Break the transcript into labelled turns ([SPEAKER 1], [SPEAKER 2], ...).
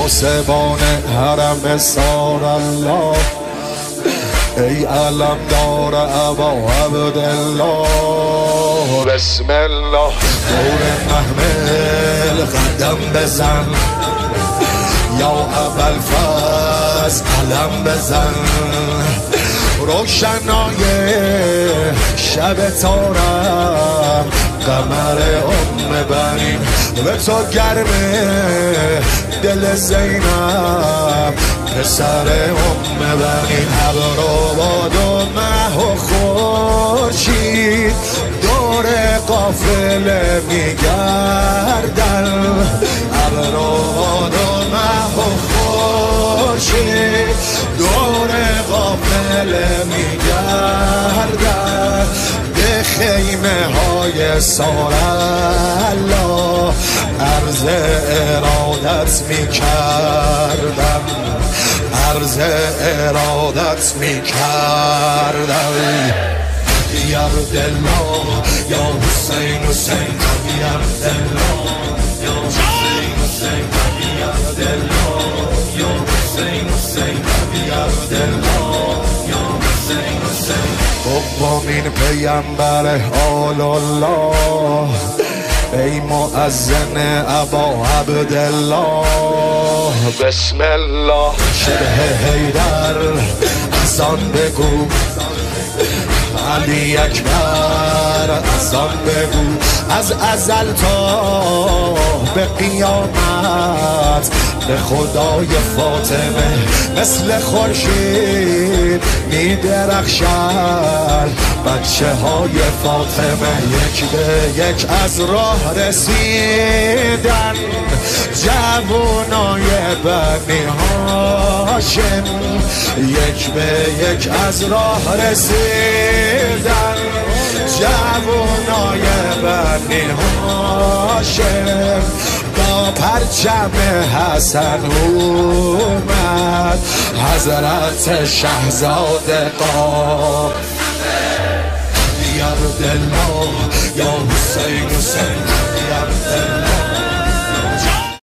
[SPEAKER 1] پاسبان حرم سار الله، ای علمدار ابا عبدالله. بسم الله دور محمل قدم بزن، یا ابوالفضل علم بزن. روشنای شب تارم قمر بنین، به تو گرمه دل زینب پسر بنین. ابر و باد و مه و خورشید دور قافله میگردن. ابر و باد و مه و خورشید دور قافله میگردن. به خیمه های سارالله عرض ارادت میکردم، عرض ارادت میکردم. یا عبدالله یا حسین حسین یا عبدالله یا حسین حسین یا عبدالله یا حسین حسین یا عبدالله یا حسین حسین. دومین پیامبر آل الله، ای مؤذن ابا عبدالله. بسم الله شبه حیدر از آن بگو، علی اکبر از آن بگو. از ازل تا به قیامت به خدای فاطمه مثل خورشید میدرخشن بچه های فاطمه. یک به یک از راه رسیدن جوانای بنی هاشم، یک به یک از راه رسیدن جوانای بنی هاشم. با پرچم حسن اومد حضرت شهزاده قاسم.